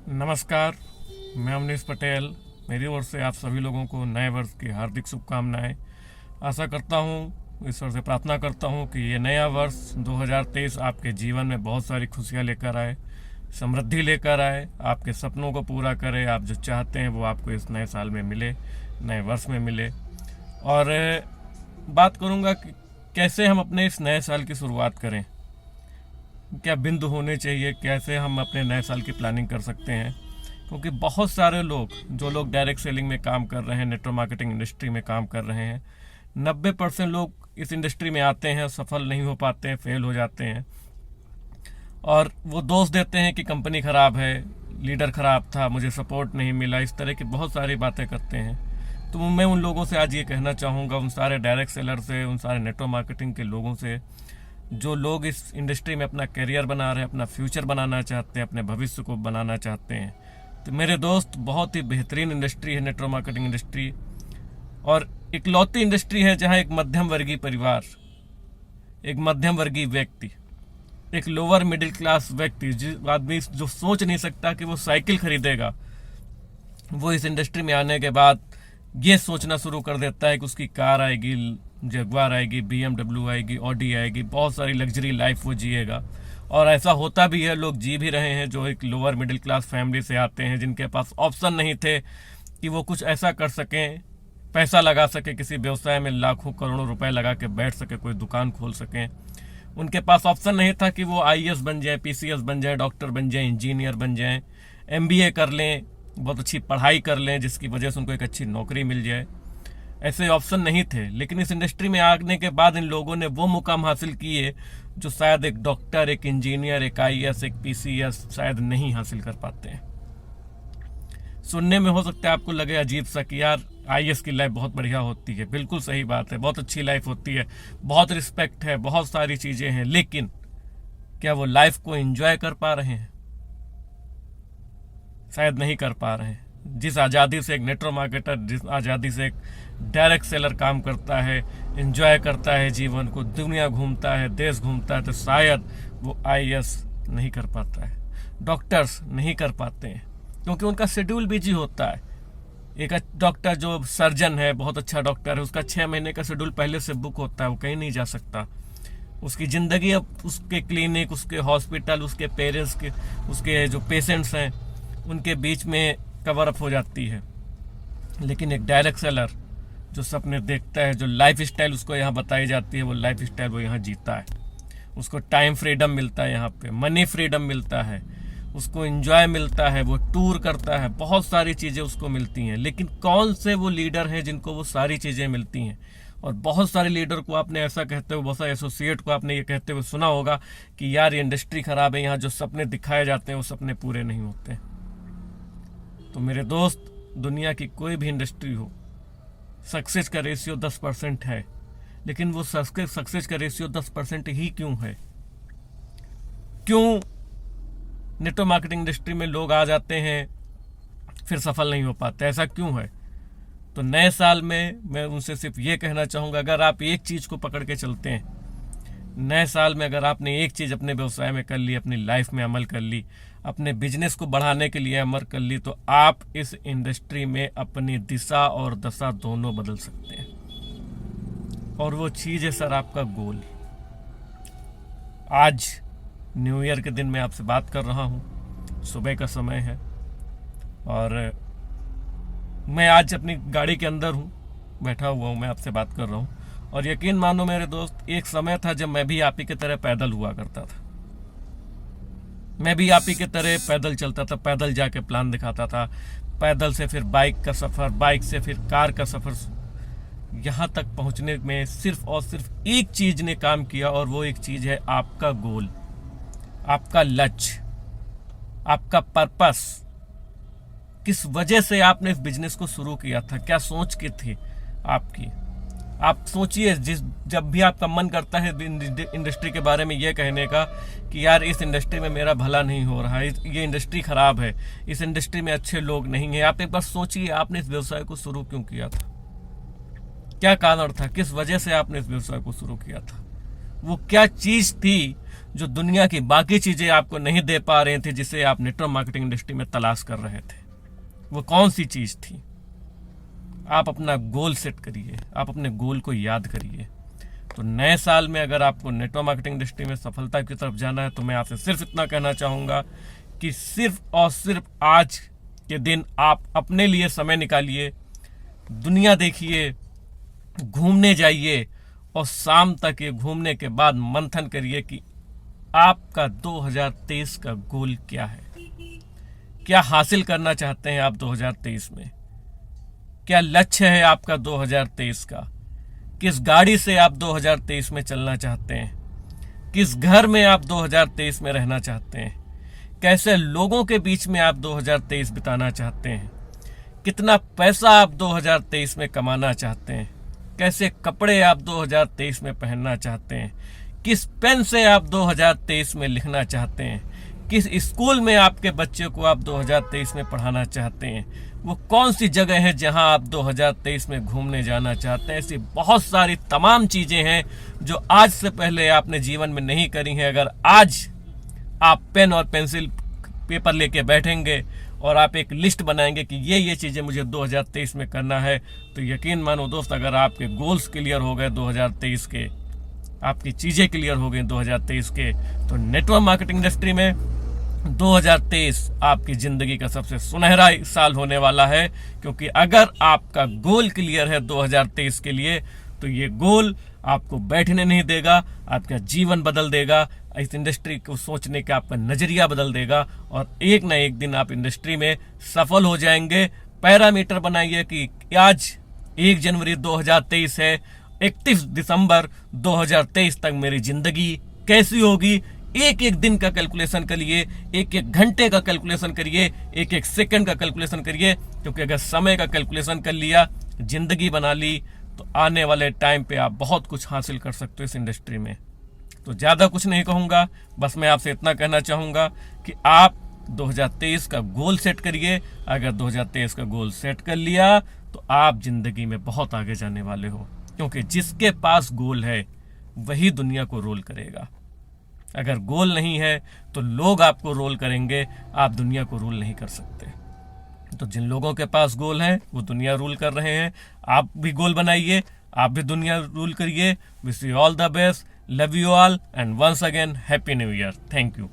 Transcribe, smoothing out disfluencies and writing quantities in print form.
नमस्कार, मैं अमनीश पटेल। मेरी ओर से आप सभी लोगों को नए वर्ष की हार्दिक शुभकामनाएं। आशा करता हूँ, ईश्वर से प्रार्थना करता हूँ कि ये नया वर्ष 2023 आपके जीवन में बहुत सारी खुशियाँ लेकर आए, समृद्धि लेकर आए, आपके सपनों को पूरा करे। आप जो चाहते हैं वो आपको इस नए साल में मिले, नए वर्ष में मिले। और बात करूँगा कि कैसे हम अपने इस नए साल की शुरुआत करें, क्या बिंदु होने चाहिए, कैसे हम अपने नए साल की प्लानिंग कर सकते हैं। क्योंकि बहुत सारे लोग, जो लोग डायरेक्ट सेलिंग में काम कर रहे हैं, नेटवर्क मार्केटिंग इंडस्ट्री में काम कर रहे हैं, 90% लोग इस इंडस्ट्री में आते हैं, सफल नहीं हो पाते हैं, फेल हो जाते हैं। और वो दोष देते हैं कि कंपनी ख़राब है, लीडर ख़राब था, मुझे सपोर्ट नहीं मिला, इस तरह की बहुत सारी बातें करते हैं। तो मैं उन लोगों से आज ये कहना चाहूँगा, उन सारे डायरेक्ट सेलर से, उन सारे नेटवर्क मार्केटिंग के लोगों से, जो लोग इस इंडस्ट्री में अपना करियर बना रहे हैं, अपना फ्यूचर बनाना चाहते हैं, अपने भविष्य को बनाना चाहते हैं। तो मेरे दोस्त, बहुत ही बेहतरीन इंडस्ट्री है नेटवर्क मार्केटिंग इंडस्ट्री, और इकलौती इंडस्ट्री है जहां एक मध्यम वर्गीय परिवार, एक मध्यम वर्गीय व्यक्ति, एक लोअर मिडिल क्लास व्यक्ति, जो आदमी जो सोच नहीं सकता कि वो साइकिल खरीदेगा, वो इस इंडस्ट्री में आने के बाद ये सोचना शुरू कर देता है कि उसकी कार आएगी, जगुआर आएगी, BMW आएगी, ऑडी आएगी, बहुत सारी लग्जरी लाइफ वो जिएगा। और ऐसा होता भी है, लोग जी भी रहे हैं जो एक लोअर मिडिल क्लास फैमिली से आते हैं, जिनके पास ऑप्शन नहीं थे कि वो कुछ ऐसा कर सकें, पैसा लगा सके किसी व्यवसाय में, लाखों करोड़ों रुपए लगा के बैठ सके, कोई दुकान खोल सकें। उनके पास ऑप्शन नहीं था कि वो IAS बन जाए, PCS बन जाए, डॉक्टर बन जाए, इंजीनियर बन जाए, MBA कर लें, बहुत अच्छी पढ़ाई कर लें, जिसकी वजह से उनको एक अच्छी नौकरी मिल जाए। ऐसे ऑप्शन नहीं थे। लेकिन इस इंडस्ट्री में आने के बाद इन लोगों ने वो मुकाम हासिल किए जो शायद एक डॉक्टर, एक इंजीनियर, एक IAS, एक PCS शायद नहीं हासिल कर पाते हैं। सुनने में हो सकता है आपको लगे अजीब सा कि यार IAS की लाइफ बहुत बढ़िया होती है। बिल्कुल सही बात है, बहुत अच्छी लाइफ होती है, बहुत रिस्पेक्ट है, बहुत सारी चीज़ें हैं। लेकिन क्या वो लाइफ को एंजॉय कर पा रहे हैं? शायद नहीं कर पा रहे हैं। जिस आज़ादी से एक नेटवर्क मार्केटर, जिस आज़ादी से एक डायरेक्ट सेलर काम करता है, एंजॉय करता है जीवन को, दुनिया घूमता है, देश घूमता है, तो शायद वो IAS नहीं कर पाता है, डॉक्टर्स नहीं कर पाते हैं, क्योंकि उनका शेड्यूल बिजी होता है। एक डॉक्टर जो सर्जन है, बहुत अच्छा डॉक्टर है, उसका 6 महीने का शेड्यूल पहले से बुक होता है, वो कहीं नहीं जा सकता। उसकी ज़िंदगी अब उसके क्लिनिक, उसके हॉस्पिटल, उसके पेरेंट्स के, उसके जो पेशेंट्स हैं, उनके बीच में कवर अप हो जाती है। लेकिन एक डायरेक्ट सेलर जो सपने देखता है, जो लाइफ स्टाइल उसको यहाँ बताई जाती है, वो लाइफ स्टाइल वो यहाँ जीता है। उसको टाइम फ्रीडम मिलता है, यहाँ पे मनी फ्रीडम मिलता है, उसको एंजॉय मिलता है, वो टूर करता है, बहुत सारी चीज़ें उसको मिलती हैं। लेकिन कौन से वो लीडर हैं जिनको वो सारी चीज़ें मिलती हैं? और बहुत सारे लीडर को आपने ऐसा कहते हुए, बहुत सारे एसोसिएट को आपने ये कहते हुए सुना होगा कि यार ये इंडस्ट्री ख़राब है, यहाँ जो सपने दिखाए जाते हैं वो सपने पूरे नहीं होते। तो मेरे दोस्त, दुनिया की कोई भी इंडस्ट्री हो, सक्सेस का रेशियो 10% है। लेकिन वो सक्सेस का रेशियो 10% ही क्यों है? क्यों नेटवर्क मार्केटिंग इंडस्ट्री में लोग आ जाते हैं फिर सफल नहीं हो पाते? ऐसा क्यों है? तो नए साल में मैं उनसे सिर्फ ये कहना चाहूँगा, अगर आप एक चीज़ को पकड़ के चलते हैं, नए साल में अगर आपने एक चीज़ अपने व्यवसाय में कर ली, अपनी लाइफ में अमल कर ली, अपने बिजनेस को बढ़ाने के लिए अमल कर ली, तो आप इस इंडस्ट्री में अपनी दिशा और दशा दोनों बदल सकते हैं। और वो चीज़ है सर आपका गोल। आज न्यू ईयर के दिन मैं आपसे बात कर रहा हूँ, सुबह का समय है, और मैं आज अपनी गाड़ी के अंदर हूँ, बैठा हुआ हूँ, मैं आपसे बात कर रहा हूँ। और यकीन मानो मेरे दोस्त, एक समय था जब मैं भी आप ही की तरह पैदल हुआ करता था। मैं भी आप ही की तरह पैदल चलता था, पैदल जाके प्लान दिखाता था, पैदल से फिर बाइक का सफ़र, बाइक से फिर कार का सफ़र। यहाँ तक पहुँचने में सिर्फ और सिर्फ एक चीज़ ने काम किया, और वो एक चीज़ है आपका गोल, आपका लक्ष्य, आपका पर्पस। किस वजह से आपने इस बिजनेस को शुरू किया था? क्या सोच के थी आपकी? आप सोचिए, जब भी आपका मन करता है इंडस्ट्री के बारे में ये कहने का कि यार इस इंडस्ट्री में मेरा भला नहीं हो रहा है, ये इंडस्ट्री ख़राब है, इस इंडस्ट्री में अच्छे लोग नहीं हैं, आप एक बार सोचिए आपने इस व्यवसाय को शुरू क्यों किया था? क्या कारण था? किस वजह से आपने इस व्यवसाय को शुरू किया था? वो क्या चीज़ थी जो दुनिया की बाकी चीज़ें आपको नहीं दे पा रहे थे, जिसे आप नेटवर्क मार्केटिंग इंडस्ट्री में तलाश कर रहे थे, वो कौन सी चीज़ थी? आप अपना गोल सेट करिए, आप अपने गोल को याद करिए। तो नए साल में अगर आपको नेटवर्क मार्केटिंग इंडस्ट्री में सफलता की तरफ जाना है, तो मैं आपसे सिर्फ इतना कहना चाहूँगा कि सिर्फ और सिर्फ आज के दिन आप अपने लिए समय निकालिए, दुनिया देखिए, घूमने जाइए, और शाम तक ये घूमने के बाद मंथन करिए कि आपका 2023 का गोल क्या है, क्या हासिल करना चाहते हैं आप 2023 में, क्या लक्ष्य है आपका 2023 का, किस गाड़ी से आप 2023 में चलना चाहते हैं, किस घर में आप 2023 में रहना चाहते हैं, कैसे लोगों के बीच में आप 2023 बिताना चाहते हैं, कितना पैसा आप 2023 में कमाना चाहते हैं, कैसे कपड़े आप 2023 में पहनना चाहते हैं, किस पेन से आप 2023 में लिखना चाहते हैं, किस स्कूल में आपके बच्चे को आप 2023 में पढ़ाना चाहते हैं, वो कौन सी जगह है जहां आप 2023 में घूमने जाना चाहते हैं। ऐसी बहुत सारी तमाम चीज़ें हैं जो आज से पहले आपने जीवन में नहीं करी हैं। अगर आज आप पेन और पेंसिल पेपर लेके बैठेंगे और आप एक लिस्ट बनाएंगे कि ये चीज़ें मुझे 2023 में करना है, तो यकीन मानो दोस्त, अगर आपके गोल्स क्लियर हो गए 2023 के, आपकी चीज़ें क्लियर हो गई 2023 के, तो नेटवर्क मार्केटिंग इंडस्ट्री में 2023 आपकी ज़िंदगी का सबसे सुनहरा साल होने वाला है। क्योंकि अगर आपका गोल क्लियर है 2023 के लिए, तो ये गोल आपको बैठने नहीं देगा, आपका जीवन बदल देगा, इस इंडस्ट्री को सोचने का आपका नज़रिया बदल देगा, और एक ना एक दिन आप इंडस्ट्री में सफल हो जाएंगे। पैरामीटर बनाइए कि आज 1 जनवरी 2023 है, 31 दिसंबर 2023 तक मेरी ज़िंदगी कैसी होगी। एक एक दिन का कैलकुलेशन करिए, एक एक घंटे का कैलकुलेशन करिए, एक एक सेकंड का कैलकुलेशन करिए। क्योंकि अगर समय का कैलकुलेशन कर लिया, ज़िंदगी बना ली, तो आने वाले टाइम पे आप बहुत कुछ हासिल कर सकते हो इस इंडस्ट्री में। तो ज़्यादा कुछ नहीं कहूँगा, बस मैं आपसे इतना कहना चाहूँगा कि आप 2023 का गोल सेट करिए। अगर 2023 का गोल सेट कर लिया, तो आप ज़िंदगी में बहुत आगे जाने वाले हो। क्योंकि जिसके पास गोल है वही दुनिया को रोल करेगा। अगर गोल नहीं है तो लोग आपको रोल करेंगे, आप दुनिया को रूल नहीं कर सकते। तो जिन लोगों के पास गोल है वो दुनिया रूल कर रहे हैं। आप भी गोल बनाइए, आप भी दुनिया रूल करिए। Wish you all the best, love you all, and once again happy new year. Thank you.